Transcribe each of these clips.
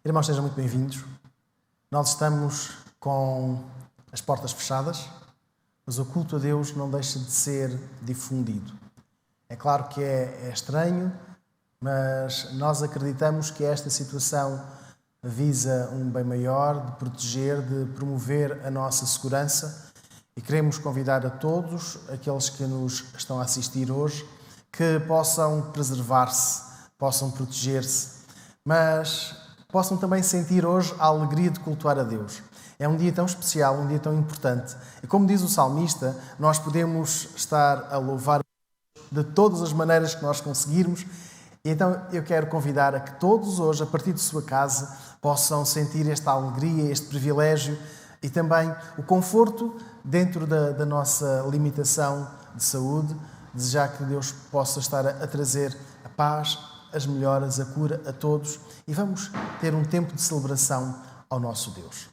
Irmãos, sejam muito bem-vindos. Nós estamos com as portas fechadas, mas o culto a Deus não deixa de ser difundido. É claro que é estranho, mas nós acreditamos que esta situação visa um bem maior, de proteger, de promover a nossa segurança, e queremos convidar a todos, aqueles que nos estão a assistir hoje, que possam preservar-se, possam proteger-se, mas possam também sentir hoje a alegria de cultuar a Deus. É um dia tão especial, um dia tão importante. E como diz o salmista, nós podemos estar a louvar de todas as maneiras que nós conseguirmos. E então eu quero convidar a que todos hoje, a partir de sua casa, possam sentir esta alegria, este privilégio e também o conforto dentro da nossa limitação de saúde. Desejar que Deus possa estar a trazer a paz, as melhoras, a cura a todos, e vamos ter um tempo de celebração ao nosso Deus.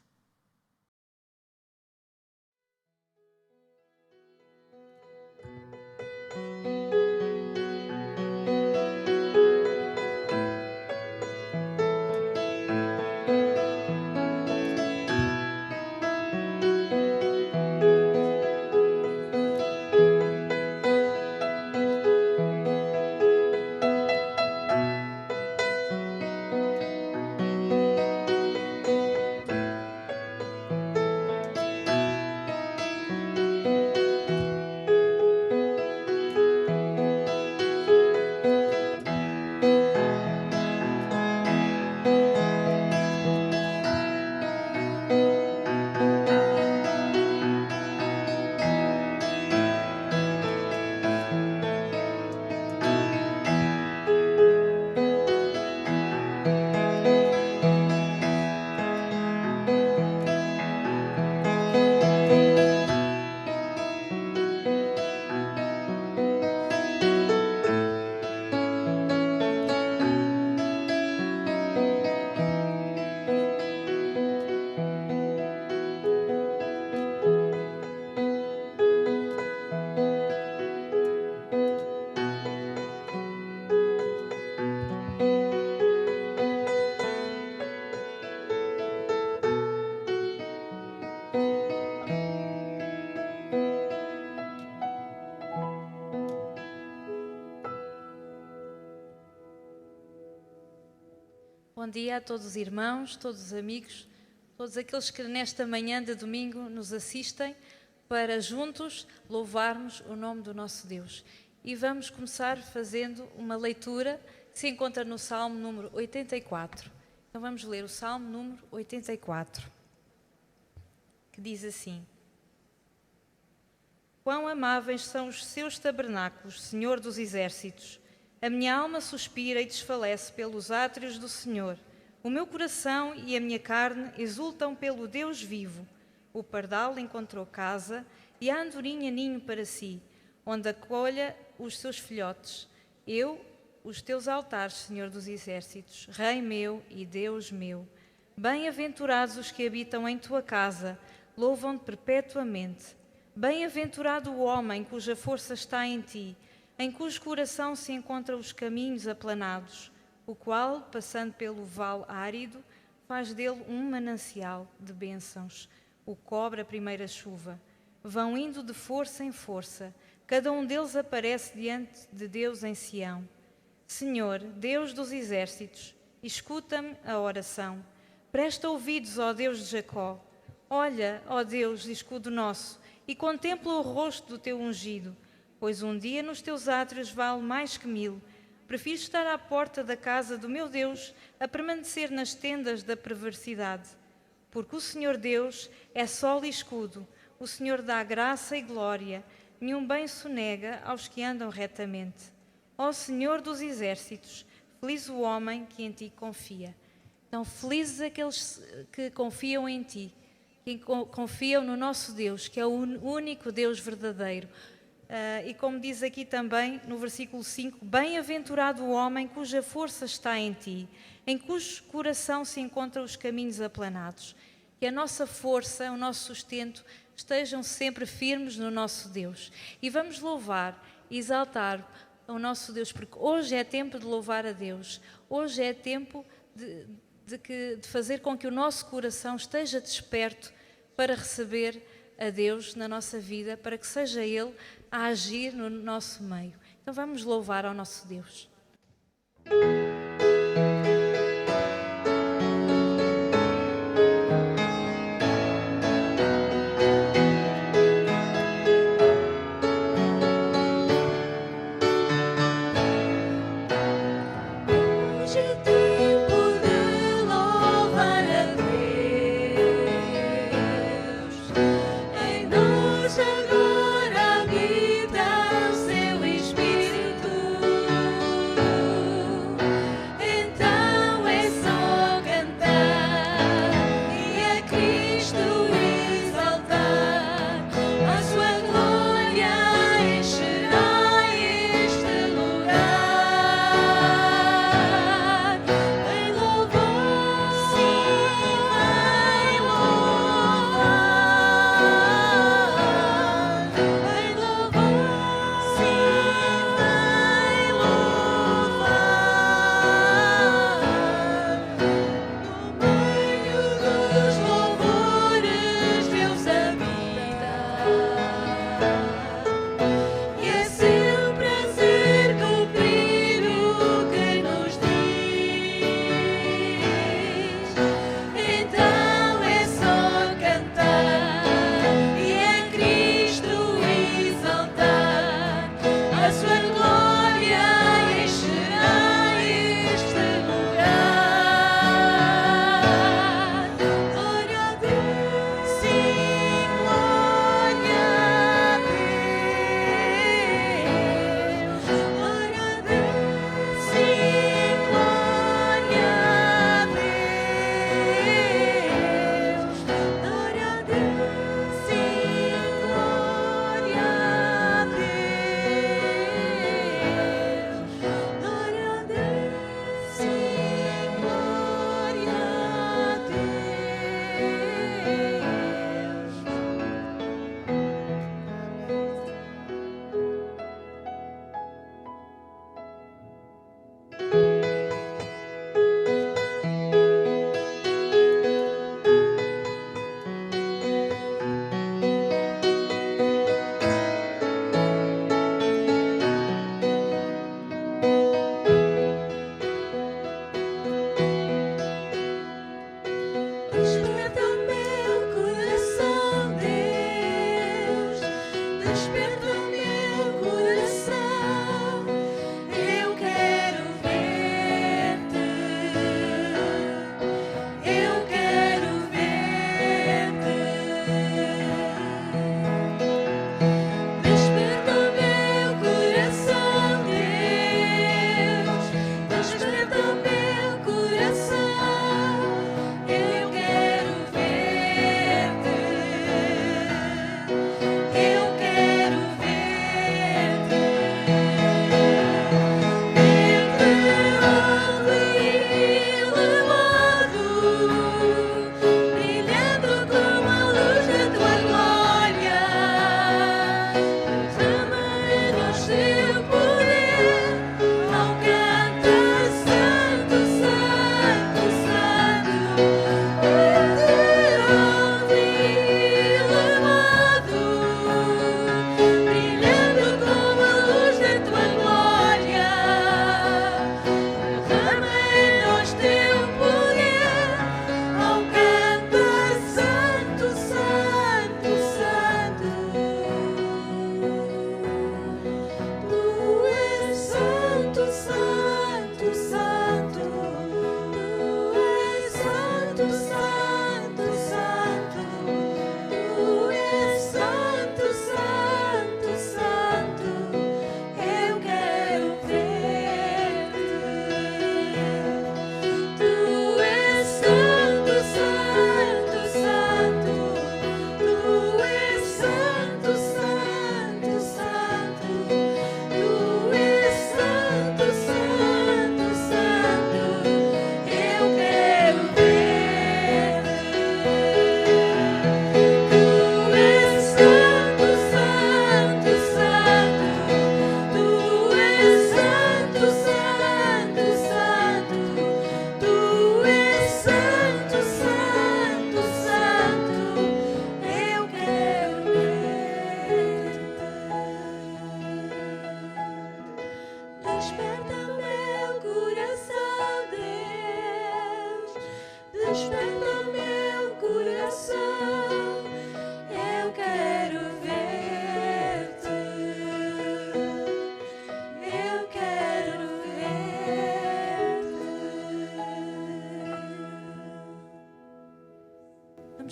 Bom dia a todos os irmãos, todos os amigos, todos aqueles que nesta manhã de domingo nos assistem para juntos louvarmos o nome do nosso Deus. E vamos começar fazendo uma leitura que se encontra no Salmo número 84. Então vamos ler o Salmo número 84, que diz assim: Quão amáveis são os seus tabernáculos, Senhor dos exércitos! A minha alma suspira e desfalece pelos átrios do Senhor. O meu coração e a minha carne exultam pelo Deus vivo. O pardal encontrou casa e a andorinha ninho para si, onde acolha os seus filhotes. Eu, os teus altares, Senhor dos exércitos, Rei meu e Deus meu. Bem-aventurados os que habitam em tua casa, louvam-te perpetuamente. Bem-aventurado o homem cuja força está em ti, em cujo coração se encontram os caminhos aplanados, o qual, passando pelo vale árido, faz dele um manancial de bênçãos, o cobre a primeira chuva. Vão indo de força em força, cada um deles aparece diante de Deus em Sião. Senhor, Deus dos exércitos, escuta-me a oração. Presta ouvidos, ó Deus de Jacó. Olha, ó Deus, escudo nosso, e contempla o rosto do teu ungido. Pois um dia nos teus átrios vale mais que 1000. Prefiro estar à porta da casa do meu Deus a permanecer nas tendas da perversidade. Porque o Senhor Deus é sol e escudo, o Senhor dá graça e glória, nenhum bem sonega aos que andam retamente. Ó Senhor dos exércitos, feliz o homem que em ti confia. Então, felizes aqueles que confiam em ti, que confiam no nosso Deus, que é o único Deus verdadeiro. E como diz aqui também no versículo 5, bem-aventurado o homem cuja força está em ti, em cujo coração se encontram os caminhos aplanados. Que a nossa força, o nosso sustento estejam sempre firmes no nosso Deus. E vamos louvar, exaltar o nosso Deus, porque hoje é tempo de louvar a Deus. Hoje é tempo de fazer com que o nosso coração esteja desperto para receber a Deus na nossa vida, para que seja Ele a agir no nosso meio. Então vamos louvar ao nosso Deus.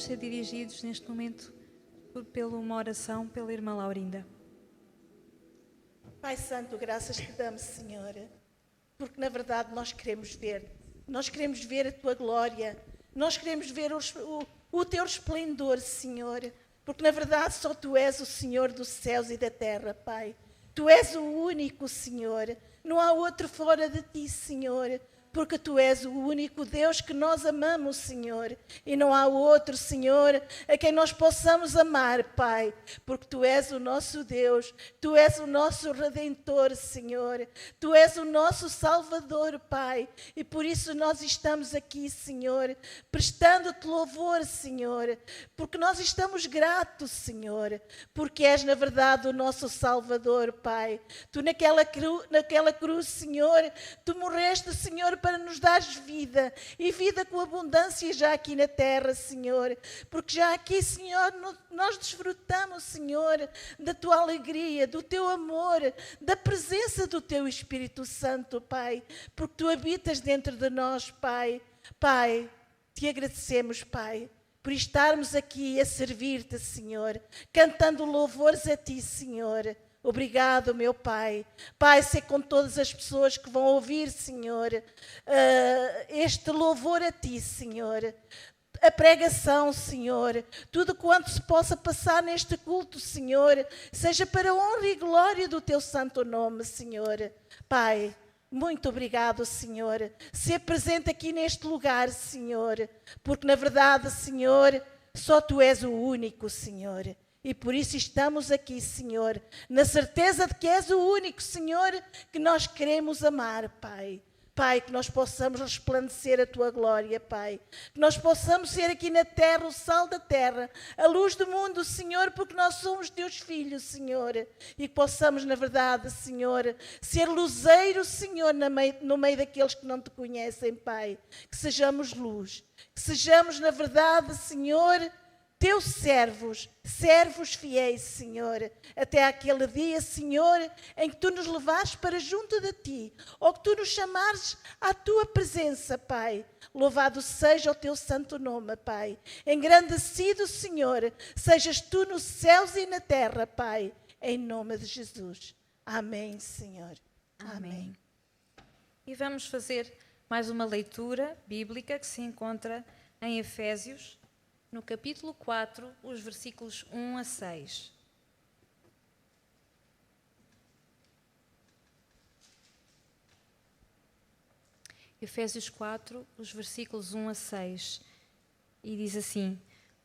vamos ser dirigidos neste momento pela uma oração pela irmã Laurinda. Pai Santo, graças te damos, Senhor, porque na verdade nós queremos ver-te, nós queremos ver a tua glória, nós queremos ver o teu esplendor, Senhor, porque na verdade só tu és o Senhor dos céus e da terra, Pai. Tu és o único, Senhor, não há outro fora de ti, Senhor, porque tu és o único Deus que nós amamos, Senhor, e não há outro, Senhor, a quem nós possamos amar, Pai, porque tu és o nosso Deus, tu és o nosso Redentor, Senhor, tu és o nosso Salvador, Pai, e por isso nós estamos aqui, Senhor, prestando-te louvor, Senhor, porque nós estamos gratos, Senhor, porque és na verdade o nosso Salvador, Pai. Tu naquela cruz, Senhor, tu morreste, Senhor, para nos dares vida, e vida com abundância já aqui na terra, Senhor, porque já aqui, Senhor, nós desfrutamos, Senhor, da tua alegria, do teu amor, da presença do teu Espírito Santo, Pai, porque tu habitas dentro de nós, Pai. Pai, te agradecemos, Pai, por estarmos aqui a servir-te, Senhor, cantando louvores a ti, Senhor. Obrigado, meu Pai. Pai, sei com todas as pessoas que vão ouvir, Senhor, este louvor a Ti, Senhor. A pregação, Senhor. Tudo quanto se possa passar neste culto, Senhor, seja para a honra e glória do Teu santo nome, Senhor. Pai, muito obrigado, Senhor. Ser presente aqui neste lugar, Senhor. Porque, na verdade, Senhor, só Tu és o único, Senhor. E por isso estamos aqui, Senhor, na certeza de que és o único, Senhor, que nós queremos amar, Pai. Pai, que nós possamos resplandecer a Tua glória, Pai. Que nós possamos ser aqui na terra o sal da terra, a luz do mundo, Senhor, porque nós somos Teus filhos, Senhor. E que possamos, na verdade, Senhor, ser luzeiros, Senhor, no meio daqueles que não Te conhecem, Pai. Que sejamos luz. Que sejamos, na verdade, Senhor, Teus servos fiéis, Senhor, até aquele dia, Senhor, em que Tu nos levares para junto de Ti, ou que Tu nos chamares à Tua presença, Pai. Louvado seja o Teu santo nome, Pai. Engrandecido, Senhor, sejas Tu nos céus e na terra, Pai, em nome de Jesus. Amém, Senhor. Amém. E vamos fazer mais uma leitura bíblica que se encontra em Efésios, no capítulo 4, os versículos 1 a 6. Efésios 4, os versículos 1 a 6. E diz assim: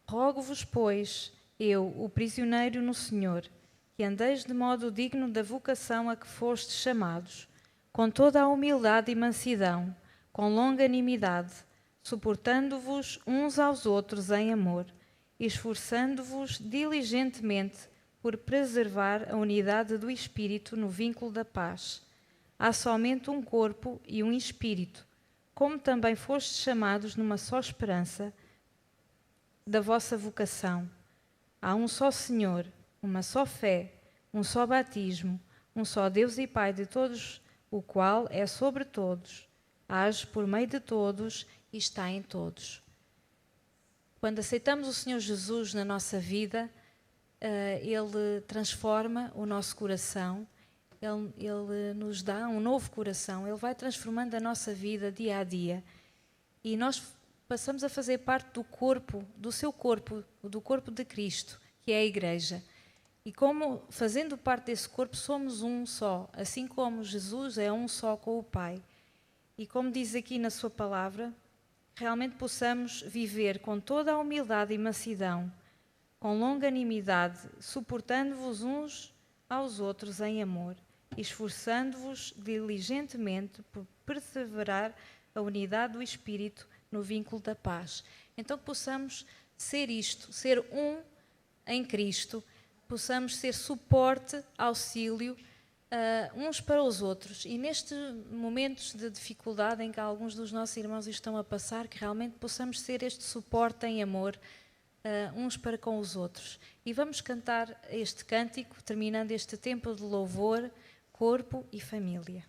Rogo-vos, pois, eu, o prisioneiro no Senhor, que andeis de modo digno da vocação a que fostes chamados, com toda a humildade e mansidão, com longanimidade, suportando-vos uns aos outros em amor, e esforçando-vos diligentemente por preservar a unidade do Espírito no vínculo da paz. Há somente um corpo e um Espírito, como também fostes chamados numa só esperança da vossa vocação. Há um só Senhor, uma só fé, um só batismo, um só Deus e Pai de todos, o qual é sobre todos, age por meio de todos e está em todos. Quando aceitamos o Senhor Jesus na nossa vida, Ele transforma o nosso coração, Ele nos dá um novo coração, Ele vai transformando a nossa vida dia a dia. E nós passamos a fazer parte do corpo, do seu corpo, do corpo de Cristo, que é a Igreja. E como, fazendo parte desse corpo, somos um só, assim como Jesus é um só com o Pai. E como diz aqui na sua palavra, realmente possamos viver com toda a humildade e mansidão, com longanimidade, suportando-vos uns aos outros em amor, esforçando-vos diligentemente por perseverar a unidade do Espírito no vínculo da paz. Então possamos ser isto, ser um em Cristo, possamos ser suporte, auxílio, uns para os outros, e nestes momentos de dificuldade em que alguns dos nossos irmãos estão a passar, que realmente possamos ser este suporte em amor, uns para com os outros. E vamos cantar este cântico, terminando este tempo de louvor, corpo e família.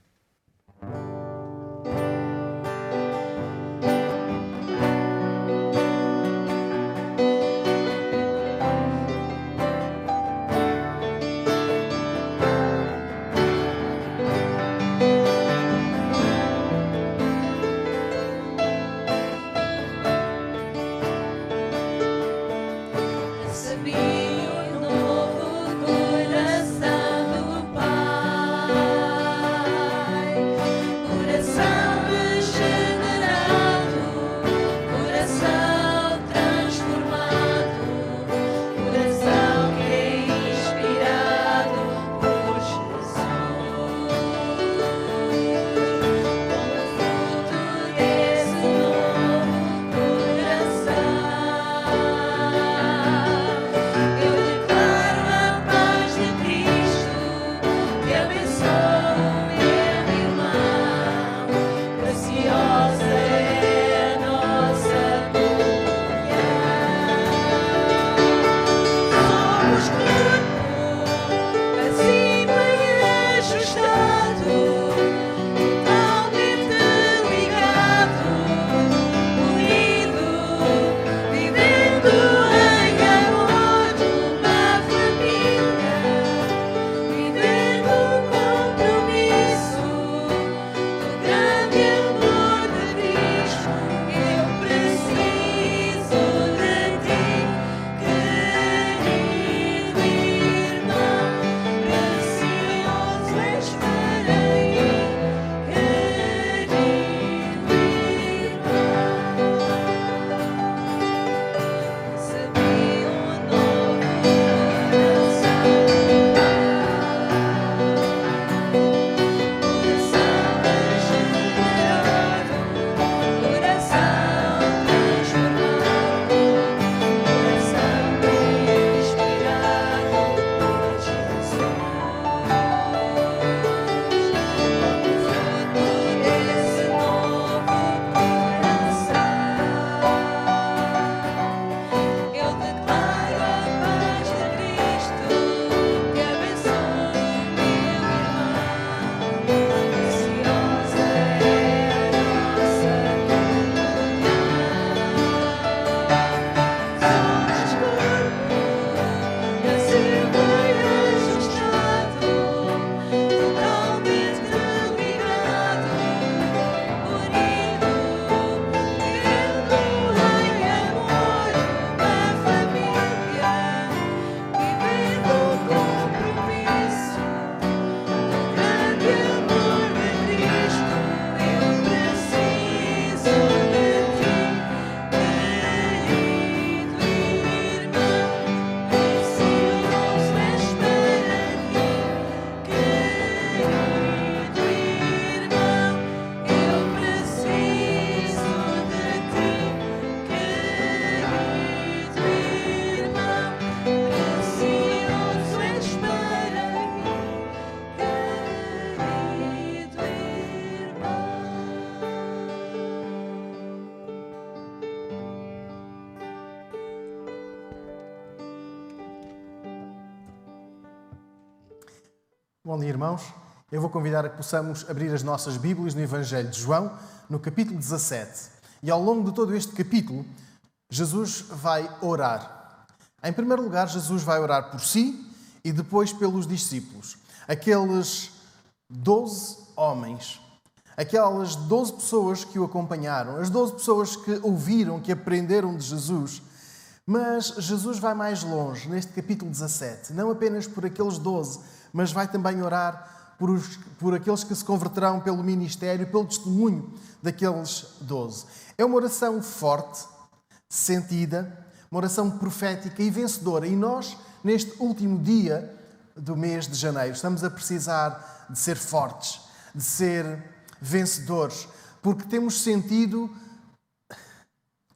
Bom dia, irmãos. Eu vou convidar a que possamos abrir as nossas Bíblias no Evangelho de João, no capítulo 17. E ao longo de todo este capítulo, Jesus vai orar. Em primeiro lugar, Jesus vai orar por si e depois pelos discípulos. Aqueles 12 homens, aquelas 12 pessoas que o acompanharam, as 12 pessoas que ouviram, que aprenderam de Jesus. Mas Jesus vai mais longe, neste capítulo 17, não apenas por aqueles 12, mas vai também orar por aqueles que se converterão pelo ministério, pelo testemunho daqueles 12. É uma oração forte, sentida, uma oração profética e vencedora. E nós, neste último dia do mês de janeiro, estamos a precisar de ser fortes, de ser vencedores, porque temos sentido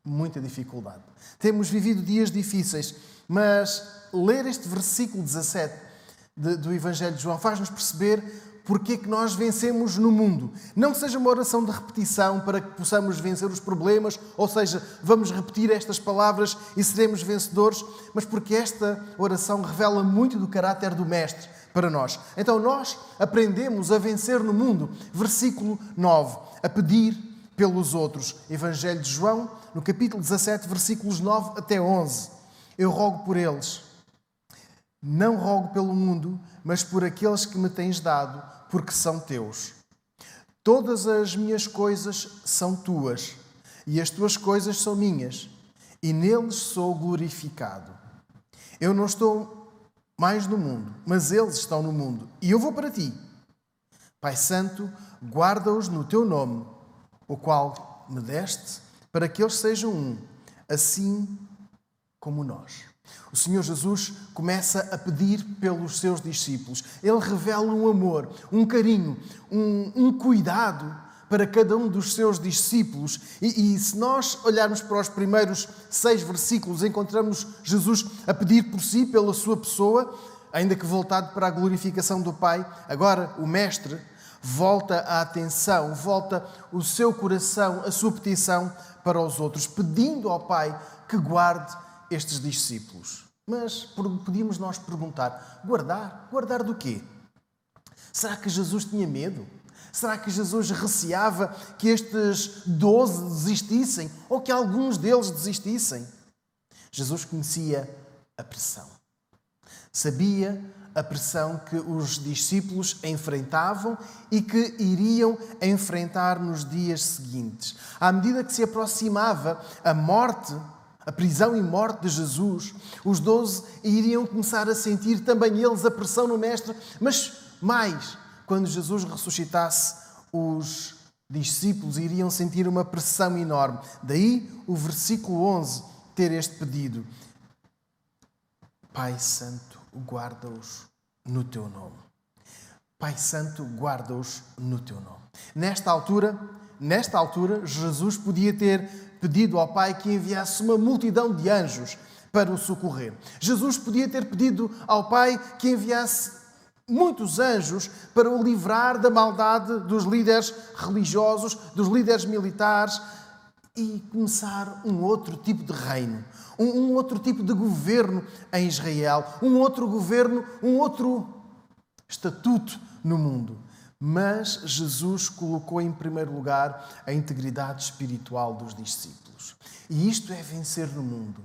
muita dificuldade. Temos vivido dias difíceis, mas ler este versículo 17 do Evangelho de João faz-nos perceber porque é que nós vencemos no mundo. Não que seja uma oração de repetição para que possamos vencer os problemas, ou seja, vamos repetir estas palavras e seremos vencedores, mas porque esta oração revela muito do caráter do Mestre para nós. Então nós aprendemos a vencer no mundo. Versículo 9, a pedir pelos outros. Evangelho de João, no capítulo 17, versículos 9 até 11. Eu rogo por eles. Não rogo pelo mundo, mas por aqueles que me tens dado, porque são teus. Todas as minhas coisas são tuas, e as tuas coisas são minhas, e neles sou glorificado. Eu não estou mais no mundo, mas eles estão no mundo. E eu vou para ti. Pai Santo, guarda-os no teu nome, o qual me deste, para que eles sejam um, assim como nós. O Senhor Jesus começa a pedir pelos seus discípulos. Ele revela um amor, um carinho, um cuidado para cada um dos seus discípulos. E se nós olharmos para os primeiros 6 versículos, encontramos Jesus a pedir por si, pela sua pessoa, ainda que voltado para a glorificação do Pai. Agora o Mestre volta a atenção, volta o seu coração, a sua petição para os outros, pedindo ao Pai que guarde estes discípulos. Mas podíamos nós perguntar, guardar? Guardar do quê? Será que Jesus tinha medo? Será que Jesus receava que estes 12 desistissem ou que alguns deles desistissem? Jesus conhecia a pressão. Sabia a pressão que os discípulos enfrentavam e que iriam enfrentar nos dias seguintes. À medida que se aproximava a morte, a prisão e morte de Jesus, os 12 iriam começar a sentir também eles a pressão no Mestre, mas mais, quando Jesus ressuscitasse, os discípulos iriam sentir uma pressão enorme. Daí o versículo 11 ter este pedido. Pai Santo, guarda-os no teu nome. Pai Santo, guarda-os no teu nome. Nesta altura, Jesus podia ter pedido ao Pai que enviasse uma multidão de anjos para o socorrer. Jesus podia ter pedido ao Pai que enviasse muitos anjos para o livrar da maldade dos líderes religiosos, dos líderes militares e começar um outro tipo de reino, um outro tipo de governo em Israel, um outro governo, um outro estatuto no mundo. Mas Jesus colocou em primeiro lugar a integridade espiritual dos discípulos. E isto é vencer no mundo.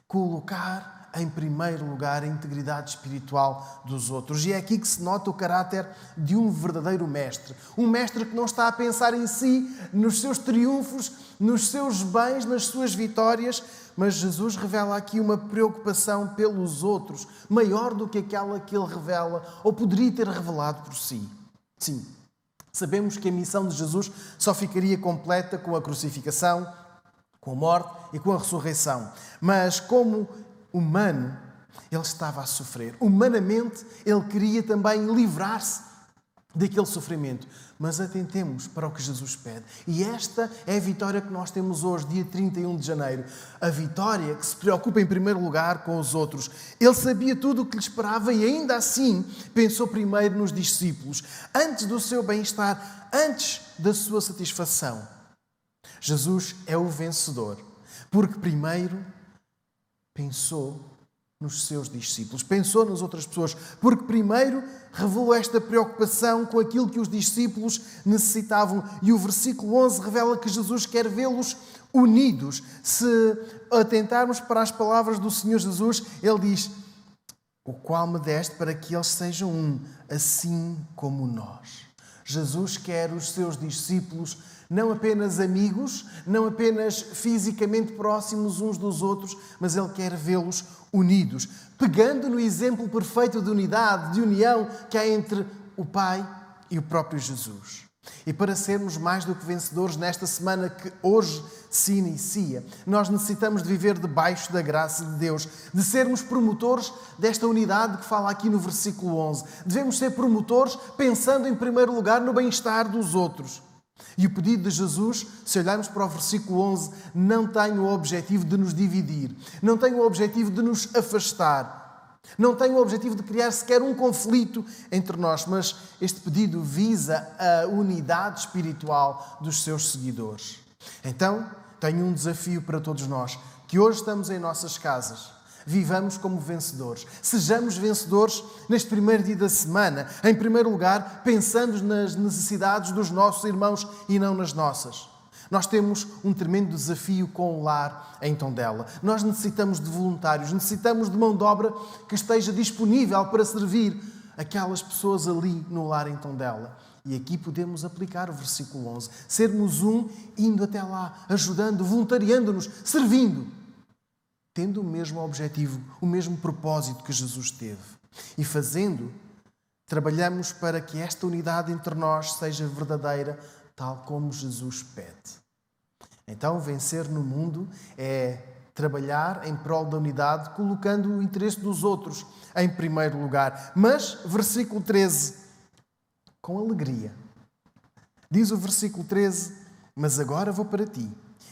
Colocar em primeiro lugar a integridade espiritual dos outros. E é aqui que se nota o caráter de um verdadeiro mestre. Um mestre que não está a pensar em si, nos seus triunfos, nos seus bens, nas suas vitórias, mas Jesus revela aqui uma preocupação pelos outros, maior do que aquela que ele revela ou poderia ter revelado por si. Sim, sabemos que a missão de Jesus só ficaria completa com a crucificação, com a morte e com a ressurreição. Mas como humano, ele estava a sofrer. Humanamente, ele queria também livrar-se daquele sofrimento. Mas atentemos para o que Jesus pede. E esta é a vitória que nós temos hoje, dia 31 de janeiro. A vitória que se preocupa em primeiro lugar com os outros. Ele sabia tudo o que lhe esperava e ainda assim pensou primeiro nos discípulos. Antes do seu bem-estar, antes da sua satisfação. Jesus é o vencedor. Porque primeiro pensou nos seus discípulos, pensou nas outras pessoas, porque primeiro revelou esta preocupação com aquilo que os discípulos necessitavam. E o versículo 11 revela que Jesus quer vê-los unidos. Se atentarmos para as palavras do Senhor Jesus, ele diz, o qual me deste para que eles sejam um, assim como nós. Jesus quer os seus discípulos não apenas amigos, não apenas fisicamente próximos uns dos outros, mas ele quer vê-los unidos, pegando no exemplo perfeito de unidade, de união que há entre o Pai e o próprio Jesus. E para sermos mais do que vencedores nesta semana que hoje se inicia, nós necessitamos de viver debaixo da graça de Deus, de sermos promotores desta unidade que fala aqui no versículo 11. Devemos ser promotores pensando em primeiro lugar no bem-estar dos outros. E o pedido de Jesus, se olharmos para o versículo 11, não tem o objetivo de nos dividir, não tem o objetivo de nos afastar, não tem o objetivo de criar sequer um conflito entre nós, mas este pedido visa a unidade espiritual dos seus seguidores. Então, tenho um desafio para todos nós, que hoje estamos em nossas casas. Vivamos como vencedores. Sejamos vencedores neste primeiro dia da semana. Em primeiro lugar, pensando nas necessidades dos nossos irmãos e não nas nossas. Nós temos um tremendo desafio com o lar em Tondela. Nós necessitamos de voluntários, necessitamos de mão de obra que esteja disponível para servir aquelas pessoas ali no lar em Tondela. E aqui podemos aplicar o versículo 11. Sermos um, indo até lá, ajudando, voluntariando-nos, servindo. tendo o mesmo objetivo, o mesmo propósito que Jesus teve. E fazendo, trabalhamos para que esta unidade entre nós seja verdadeira, tal como Jesus pede. Então, vencer no mundo é trabalhar em prol da unidade, colocando o interesse dos outros em primeiro lugar. Mas, versículo 13, com alegria. Diz o versículo 13, mas agora vou para ti.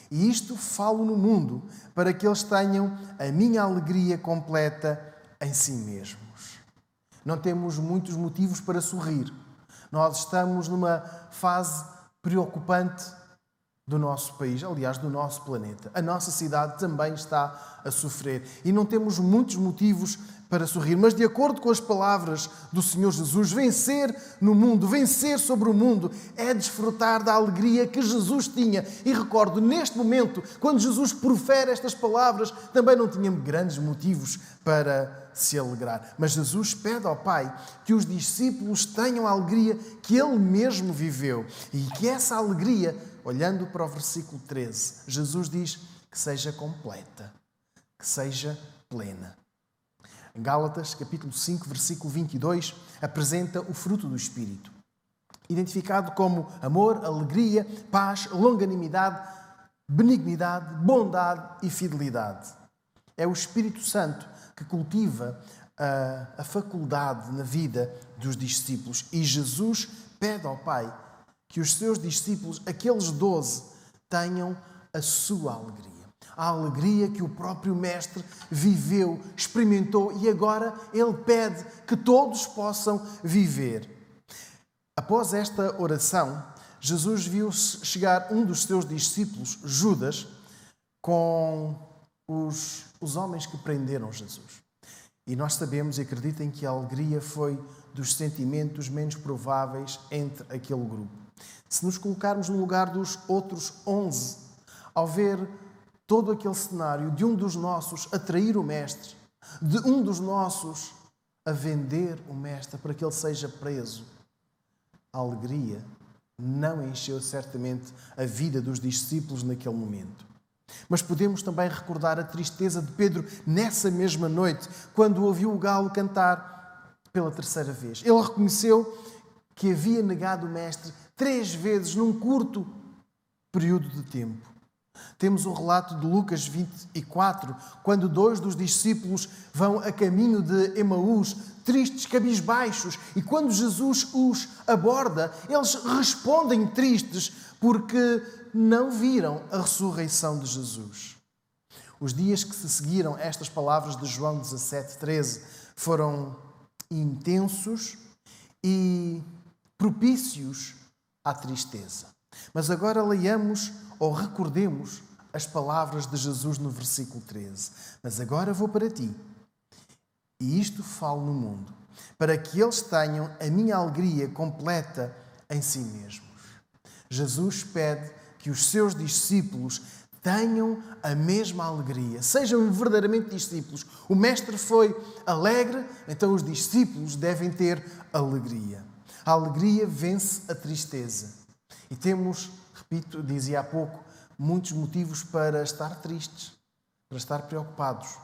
E isto falo no mundo, para que eles tenham a minha alegria completa em si mesmos. Não temos muitos motivos para sorrir. Nós estamos numa fase preocupante do nosso país, aliás, do nosso planeta. A nossa cidade também está a sofrer e não temos muitos motivos para sorrir. Mas, de acordo com as palavras do Senhor Jesus, vencer no mundo, vencer sobre o mundo, é desfrutar da alegria que Jesus tinha. E recordo, neste momento, quando Jesus profere estas palavras, também não tinha grandes motivos para se alegrar. Mas Jesus pede ao Pai que os discípulos tenham a alegria que Ele mesmo viveu. E que essa alegria, olhando para o versículo 13, Jesus diz que seja completa, que seja plena. Em Gálatas, capítulo 5, versículo 22, apresenta o fruto do Espírito, identificado como amor, alegria, paz, longanimidade, benignidade, bondade e fidelidade. É o Espírito Santo que cultiva a faculdade na vida dos discípulos. E Jesus pede ao Pai que os seus discípulos, aqueles 12, tenham a sua alegria. A alegria que o próprio Mestre viveu, experimentou e agora Ele pede que todos possam viver. Após esta oração, Jesus viu chegar um dos seus discípulos, Judas, com os homens que prenderam Jesus. E nós sabemos e acreditem que a alegria foi dos sentimentos menos prováveis entre aquele grupo. Se nos colocarmos no lugar dos outros 11, ao ver todo aquele cenário de um dos nossos a trair o Mestre, de um dos nossos a vender o Mestre para que ele seja preso, a alegria não encheu certamente a vida dos discípulos naquele momento. Mas podemos também recordar a tristeza de Pedro nessa mesma noite, quando ouviu o galo cantar pela terceira vez. Ele reconheceu que havia negado o Mestre 3 vezes num curto período de tempo. Temos o relato de Lucas 24, quando 2 dos discípulos vão a caminho de Emaús, tristes, cabisbaixos, e quando Jesus os aborda, eles respondem tristes porque não viram a ressurreição de Jesus. Os dias que se seguiram estas palavras de João 17:13 foram intensos e propícios à tristeza. Mas agora leiamos ou recordemos as palavras de Jesus no versículo 13. Mas agora vou para ti, e isto falo no mundo, para que eles tenham a minha alegria completa em si mesmos. Jesus pede que os seus discípulos tenham a mesma alegria, sejam verdadeiramente discípulos. O Mestre foi alegre, então os discípulos devem ter alegria. A alegria vence a tristeza. E temos, repito, dizia há pouco, muitos motivos para estar tristes, para estar preocupados.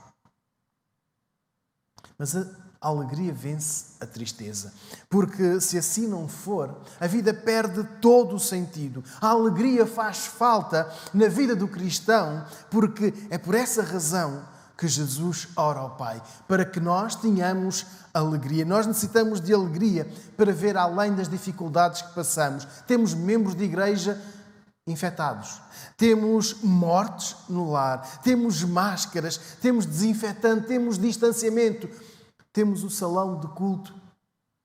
Mas a alegria vence a tristeza. Porque se assim não for, a vida perde todo o sentido. A alegria faz falta na vida do cristão, porque é por essa razão que Jesus ora ao Pai, para que nós tenhamos alegria. Nós necessitamos de alegria para ver além das dificuldades que passamos. Temos membros de igreja infectados, temos mortes no lar, temos máscaras, temos desinfetante, temos distanciamento, temos o salão de culto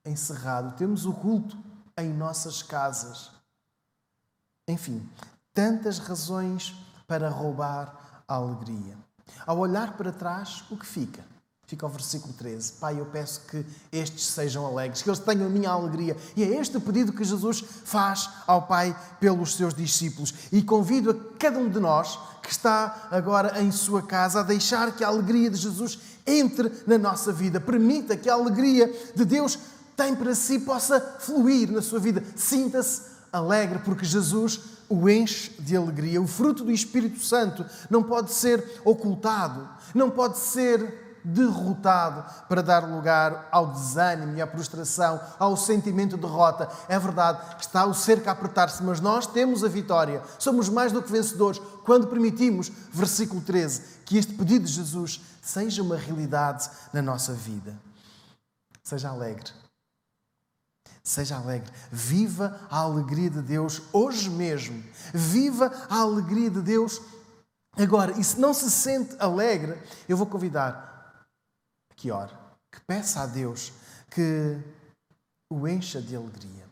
encerrado, temos o culto em nossas casas. Enfim, tantas razões para roubar a alegria. Ao olhar para trás, o que fica? Fica o versículo 13. Pai, eu peço que estes sejam alegres, que eles tenham a minha alegria. E é este o pedido que Jesus faz ao Pai pelos seus discípulos. E convido a cada um de nós que está agora em sua casa a deixar que a alegria de Jesus entre na nossa vida. Permita que a alegria de Deus tem para si possa fluir na sua vida. Sinta-se alegre porque Jesus o enche de alegria. O fruto do Espírito Santo não pode ser ocultado, não pode ser derrotado para dar lugar ao desânimo e à frustração, ao sentimento de derrota. É verdade, está o cerco a apertar-se, mas nós temos a vitória. Somos mais do que vencedores quando permitimos, versículo 13, que este pedido de Jesus seja uma realidade na nossa vida. Seja alegre. Seja alegre. Viva a alegria de Deus hoje mesmo. Viva a alegria de Deus agora. E se não se sente alegre, eu vou convidar que ore, que peça a Deus que o encha de alegria.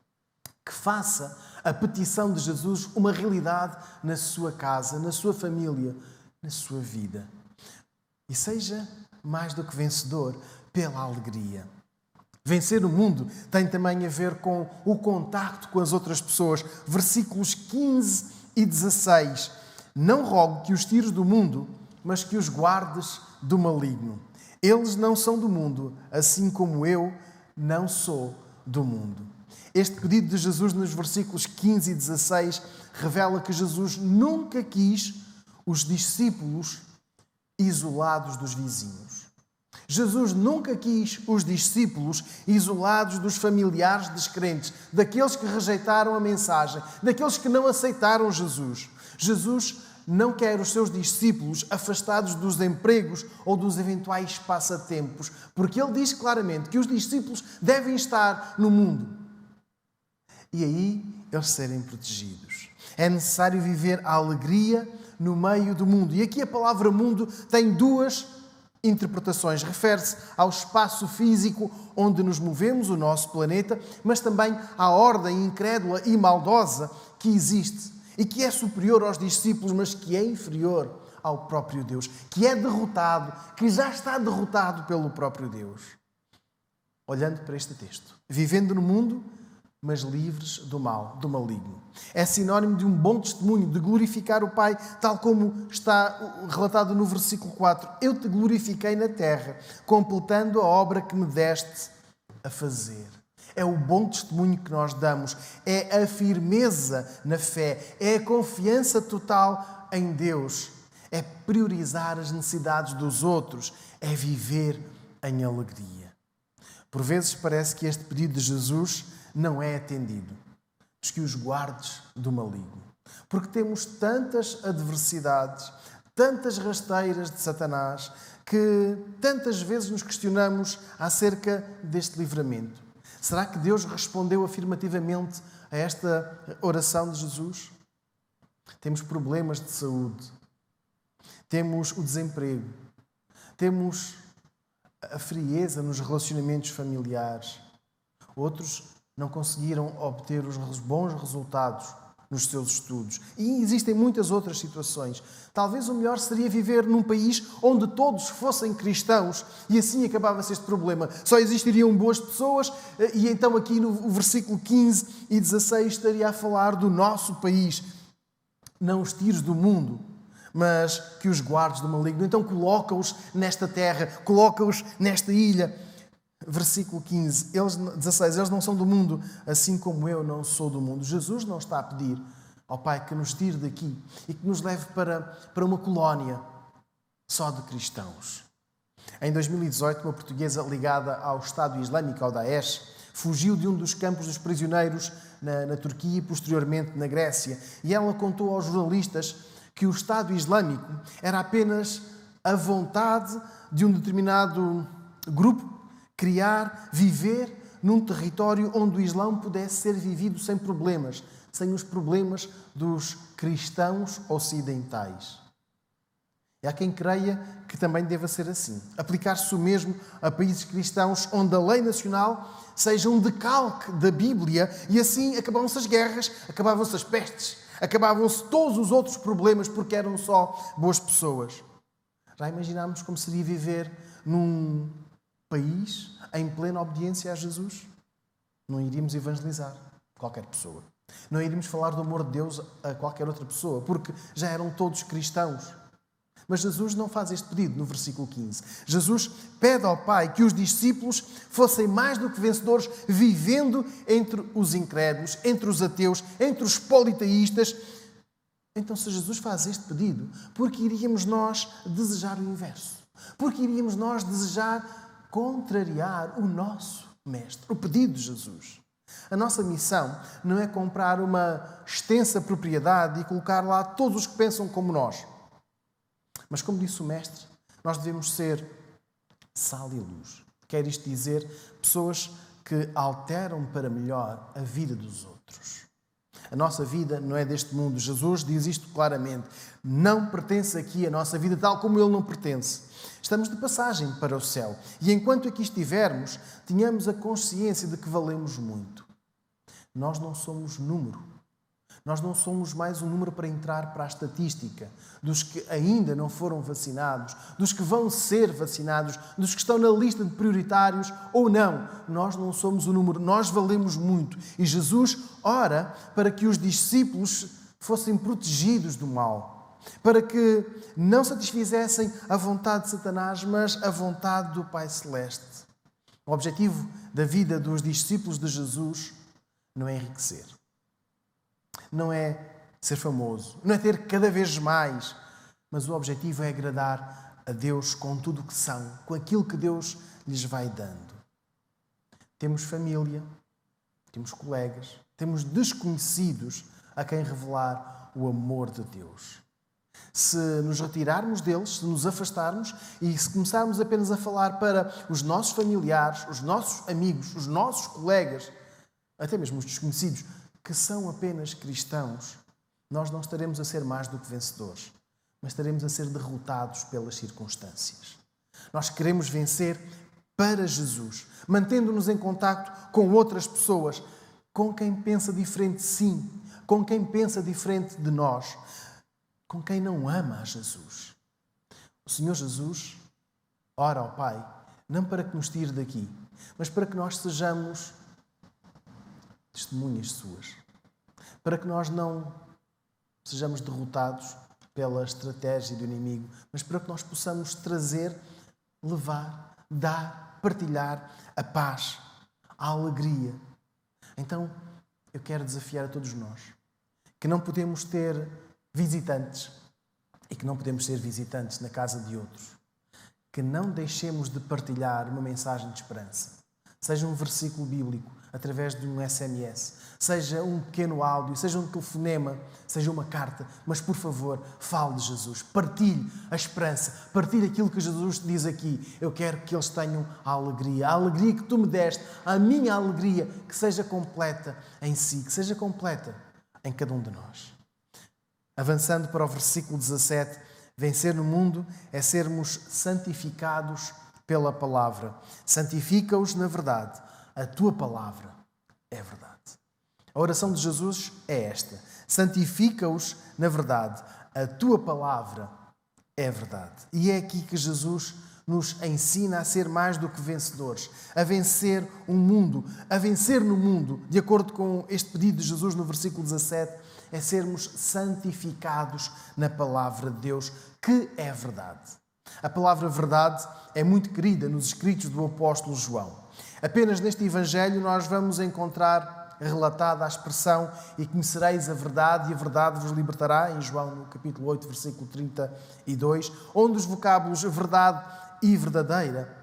Que faça a petição de Jesus uma realidade na sua casa, na sua família, na sua vida. E seja mais do que vencedor pela alegria. Vencer o mundo tem também a ver com o contacto com as outras pessoas. Versículos 15 e 16. Não rogo que os tires do mundo, mas que os guardes do maligno. Eles não são do mundo, assim como eu não sou do mundo. Este pedido de Jesus nos versículos 15 e 16 revela que Jesus nunca quis os discípulos isolados dos vizinhos. Jesus nunca quis os discípulos isolados dos familiares descrentes, daqueles que rejeitaram a mensagem, daqueles que não aceitaram Jesus. Jesus não quer os seus discípulos afastados dos empregos ou dos eventuais passatempos, porque ele diz claramente que os discípulos devem estar no mundo. E aí eles serem protegidos. É necessário viver a alegria no meio do mundo. E aqui a palavra mundo tem duas interpretações. Refere-se ao espaço físico onde nos movemos, o nosso planeta, mas também à ordem incrédula e maldosa que existe e que é superior aos discípulos, mas que é inferior ao próprio Deus, que é derrotado, que já está derrotado pelo próprio Deus. Olhando para este texto, vivendo no mundo, mas livres do mal, do maligno. É sinónimo de um bom testemunho, de glorificar o Pai, tal como está relatado no versículo 4. Eu te glorifiquei na terra, completando a obra que me deste a fazer. É o bom testemunho que nós damos, é a firmeza na fé, é a confiança total em Deus, é priorizar as necessidades dos outros, é viver em alegria. Por vezes parece que este pedido de Jesus não é atendido. Diz que os guardes do maligno. Porque temos tantas adversidades, tantas rasteiras de Satanás, que tantas vezes nos questionamos acerca deste livramento. Será que Deus respondeu afirmativamente a esta oração de Jesus? Temos problemas de saúde. Temos o desemprego. Temos a frieza nos relacionamentos familiares. Outros não conseguiram obter os bons resultados nos seus estudos. E existem muitas outras situações. Talvez o melhor seria viver num país onde todos fossem cristãos e assim acabava-se este problema. Só existiriam boas pessoas e então aqui no versículo 15 e 16 estaria a falar do nosso país. Não os tires do mundo, mas que os guardes do maligno. Então coloca-os nesta terra, coloca-os nesta ilha. Versículo 15, 16, eles não são do mundo, assim como eu não sou do mundo. Jesus não está a pedir ao Pai que nos tire daqui e que nos leve para uma colónia só de cristãos. Em 2018, uma portuguesa ligada ao Estado Islâmico, ao Daesh, fugiu de um dos campos dos prisioneiros na Turquia e posteriormente na Grécia. E ela contou aos jornalistas que o Estado Islâmico era apenas a vontade de um determinado grupo criar, viver num território onde o Islão pudesse ser vivido sem problemas, sem os problemas dos cristãos ocidentais. E há quem creia que também deva ser assim. Aplicar-se o mesmo a países cristãos onde a lei nacional seja um decalque da Bíblia e assim acabavam-se as guerras, acabavam-se as pestes, acabavam-se todos os outros problemas porque eram só boas pessoas. Já imaginámos como seria viver num país em plena obediência a Jesus? Não iríamos evangelizar qualquer pessoa. Não iríamos falar do amor de Deus a qualquer outra pessoa, porque já eram todos cristãos. Mas Jesus não faz este pedido no versículo 15. Jesus pede ao Pai que os discípulos fossem mais do que vencedores, vivendo entre os incrédulos, entre os ateus, entre os politeístas. Então, se Jesus faz este pedido, por que iríamos nós desejar o inverso? Por que iríamos nós desejar contrariar o nosso Mestre, o pedido de Jesus? A nossa missão não é comprar uma extensa propriedade e colocar lá todos os que pensam como nós. Mas, como disse o Mestre, nós devemos ser sal e luz. Quer isto dizer, pessoas que alteram para melhor a vida dos outros. A nossa vida não é deste mundo. Jesus diz isto claramente. Não pertence aqui a nossa vida tal como Ele não pertence. Estamos de passagem para o céu. E enquanto aqui estivermos, tenhamos a consciência de que valemos muito. Nós não somos número. Nós não somos mais um número para entrar para a estatística dos que ainda não foram vacinados, dos que vão ser vacinados, dos que estão na lista de prioritários ou não. Nós não somos um número, nós valemos muito. E Jesus ora para que os discípulos fossem protegidos do mal, para que não satisfizessem a vontade de Satanás, mas a vontade do Pai Celeste. O objetivo da vida dos discípulos de Jesus não é enriquecer. Não é ser famoso, não é ter cada vez mais, mas o objetivo é agradar a Deus com tudo o que são, com aquilo que Deus lhes vai dando. Temos família, temos colegas, temos desconhecidos a quem revelar o amor de Deus. Se nos retirarmos deles, se nos afastarmos e se começarmos apenas a falar para os nossos familiares, os nossos amigos, os nossos colegas, até mesmo os desconhecidos, que são apenas cristãos, nós não estaremos a ser mais do que vencedores, mas estaremos a ser derrotados pelas circunstâncias. Nós queremos vencer para Jesus, mantendo-nos em contacto com outras pessoas, com quem pensa diferente de si, com quem pensa diferente de nós, com quem não ama a Jesus. O Senhor Jesus ora ao Pai, não para que nos tire daqui, mas para que nós sejamos testemunhas suas, para que nós não sejamos derrotados pela estratégia do inimigo, mas para que nós possamos trazer, levar, dar, partilhar a paz, a alegria. Então, eu quero desafiar a todos nós que não podemos ter visitantes e que não podemos ser visitantes na casa de outros, que não deixemos de partilhar uma mensagem de esperança, seja um versículo bíblico, através de um SMS, seja um pequeno áudio, seja um telefonema, seja uma carta, mas por favor, fale de Jesus, partilhe a esperança, partilhe aquilo que Jesus te diz aqui. Eu quero que eles tenham a alegria que tu me deste, a minha alegria, que seja completa em si, que seja completa em cada um de nós. Avançando para o versículo 17, vencer no mundo é sermos santificados pela palavra. Santifica-os na verdade. A tua palavra é verdade. A oração de Jesus é esta. Santifica-os na verdade. A tua palavra é verdade. E é aqui que Jesus nos ensina a ser mais do que vencedores, a vencer o mundo, a vencer no mundo, de acordo com este pedido de Jesus no versículo 17, é sermos santificados na palavra de Deus, que é verdade. A palavra verdade é muito querida nos escritos do apóstolo João. Apenas neste Evangelho nós vamos encontrar relatada a expressão e conhecereis a verdade e a verdade vos libertará, em João no capítulo 8, versículo 32, onde os vocábulos verdade e verdadeira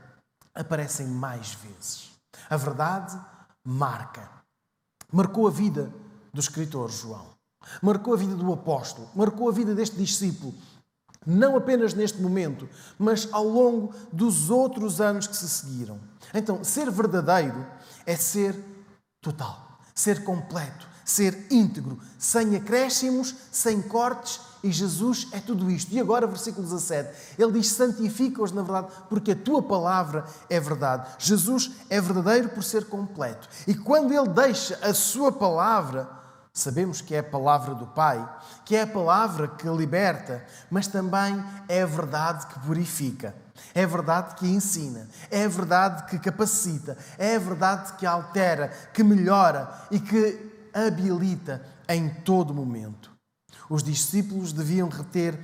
aparecem mais vezes. A verdade marcou a vida do escritor João, marcou a vida do apóstolo, marcou a vida deste discípulo, não apenas neste momento, mas ao longo dos outros anos que se seguiram. Então, ser verdadeiro é ser total, ser completo, ser íntegro, sem acréscimos, sem cortes, e Jesus é tudo isto. E agora, versículo 17, ele diz: santifica-os na verdade, porque a tua palavra é verdade. Jesus é verdadeiro por ser completo. E quando ele deixa a sua palavra, sabemos que é a palavra do Pai, que é a palavra que liberta, mas também é a verdade que purifica, é a verdade que ensina, é a verdade que capacita, é a verdade que altera, que melhora e que habilita em todo momento. Os discípulos deviam reter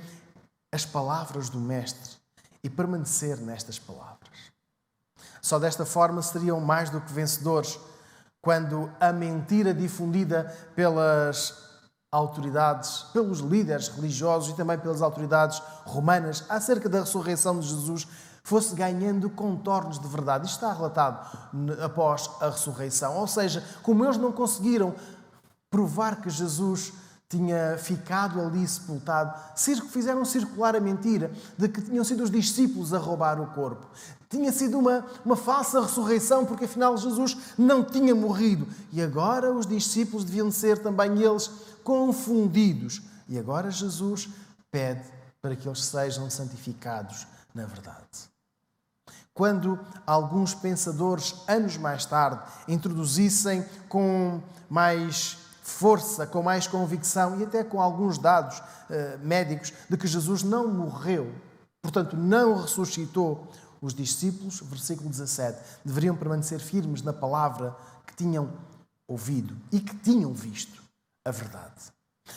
as palavras do Mestre e permanecer nestas palavras. Só desta forma seriam mais do que vencedores quando a mentira difundida pelas autoridades, pelos líderes religiosos e também pelas autoridades romanas acerca da ressurreição de Jesus fosse ganhando contornos de verdade. Isto está relatado após a ressurreição. Ou seja, como eles não conseguiram provar que Jesus tinha ficado ali sepultado, fizeram circular a mentira de que tinham sido os discípulos a roubar o corpo. Tinha sido uma falsa ressurreição, porque afinal Jesus não tinha morrido. E agora os discípulos deviam ser também eles confundidos. E agora Jesus pede para que eles sejam santificados na verdade. Quando alguns pensadores, anos mais tarde, introduzissem com mais força, com mais convicção e até com alguns dados médicos de que Jesus não morreu, portanto não ressuscitou, os discípulos, versículo 17, deveriam permanecer firmes na palavra que tinham ouvido e que tinham visto a verdade.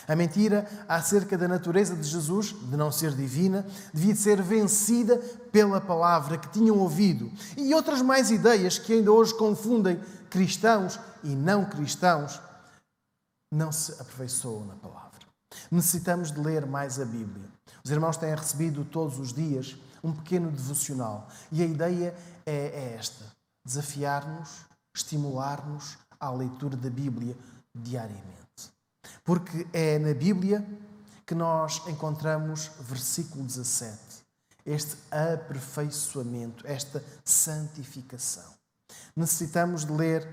A mentira acerca da natureza de Jesus, de não ser divina, devia ser vencida pela palavra que tinham ouvido. E outras mais ideias que ainda hoje confundem cristãos e não cristãos, não se aperfeiçoam na palavra. Necessitamos de ler mais a Bíblia. Os irmãos têm recebido todos os dias um pequeno devocional. E a ideia é esta: desafiar-nos, estimular-nos à leitura da Bíblia diariamente. Porque é na Bíblia que nós encontramos, versículo 17, este aperfeiçoamento, esta santificação. Necessitamos de ler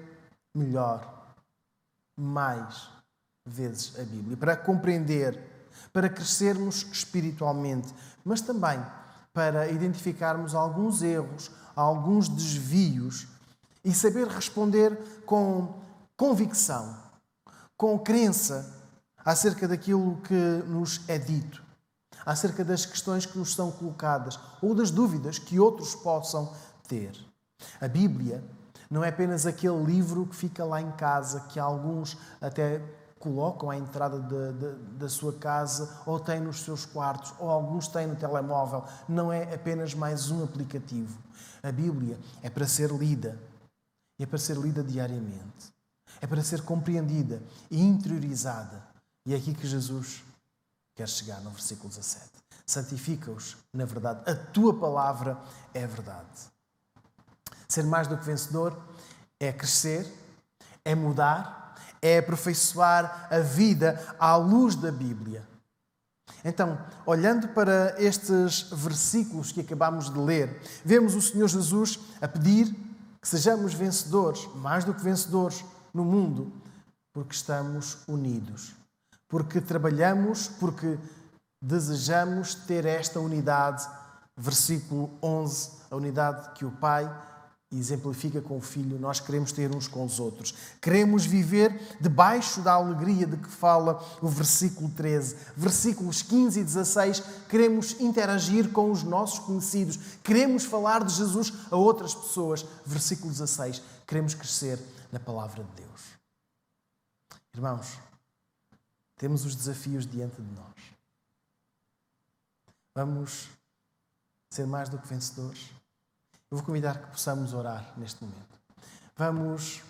melhor, mais vezes a Bíblia, para compreender, para crescermos espiritualmente, mas também para identificarmos alguns erros, alguns desvios e saber responder com convicção, com crença acerca daquilo que nos é dito, acerca das questões que nos são colocadas ou das dúvidas que outros possam ter. A Bíblia não é apenas aquele livro que fica lá em casa, que alguns até colocam à entrada da sua casa ou têm nos seus quartos ou alguns têm no telemóvel. Não é apenas mais um aplicativo. A Bíblia é para ser lida. É para ser lida diariamente. É para ser compreendida e interiorizada. E é aqui que Jesus quer chegar no versículo 17. Santifica-os na verdade. A tua palavra é verdade. Ser mais do que vencedor é crescer, é mudar, é aperfeiçoar a vida à luz da Bíblia. Então, olhando para estes versículos que acabamos de ler, vemos o Senhor Jesus a pedir que sejamos vencedores, mais do que vencedores no mundo, porque estamos unidos, porque trabalhamos, porque desejamos ter esta unidade. Versículo 11, a unidade que o Pai exemplifica com o Filho, nós queremos ter uns com os outros. Queremos viver debaixo da alegria de que fala o versículo 13. Versículos 15 e 16, queremos interagir com os nossos conhecidos. Queremos falar de Jesus a outras pessoas. Versículo 16, queremos crescer na palavra de Deus. Irmãos, temos os desafios diante de nós. Vamos ser mais do que vencedores. Eu vou convidar que possamos orar neste momento. Vamos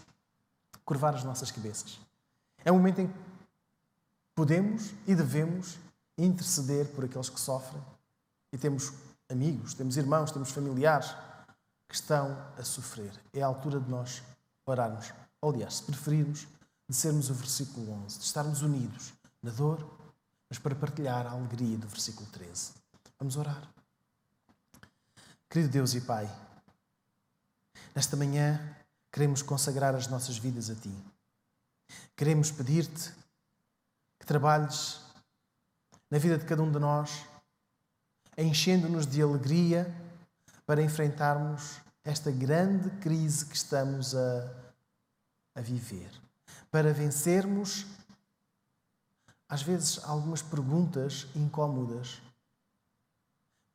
curvar as nossas cabeças. É um momento em que podemos e devemos interceder por aqueles que sofrem. E temos amigos, temos irmãos, temos familiares que estão a sofrer. É a altura de nós orarmos. Aliás, se preferirmos, de sermos o versículo 11, de estarmos unidos na dor, mas para partilhar a alegria do versículo 13. Vamos orar. Querido Deus e Pai, nesta manhã queremos consagrar as nossas vidas a Ti. Queremos pedir-te que trabalhes na vida de cada um de nós, enchendo-nos de alegria para enfrentarmos esta grande crise que estamos a viver. Para vencermos, às vezes, algumas perguntas incómodas.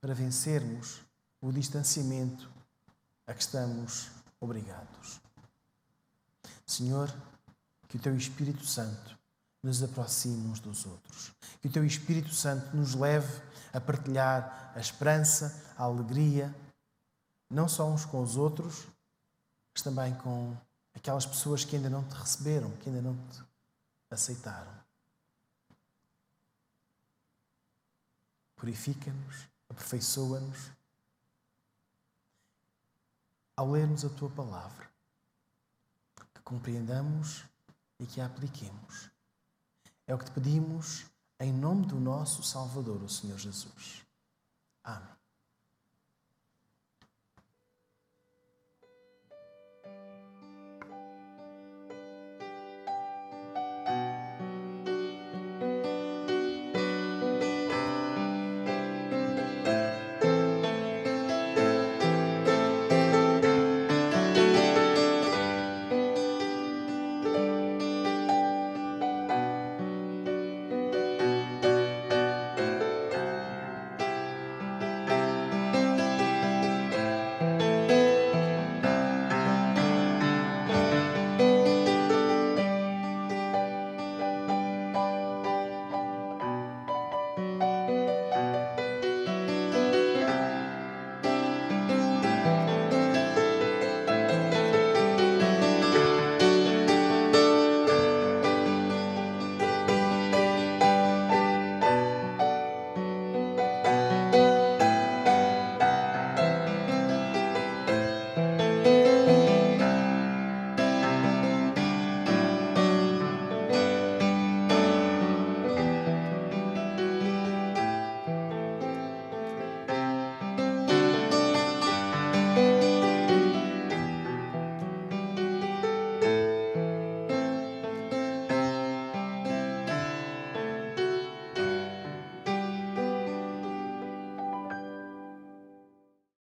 Para vencermos o distanciamento a que estamos obrigados. Senhor, que o Teu Espírito Santo nos aproxime uns dos outros. Que o Teu Espírito Santo nos leve a partilhar a esperança, a alegria, não só uns com os outros, mas também com aquelas pessoas que ainda não Te receberam, que ainda não Te aceitaram. Purifica-nos, aperfeiçoa-nos ao lermos a Tua palavra, que compreendamos e que a apliquemos. É o que Te pedimos em nome do nosso Salvador, o Senhor Jesus. Amém.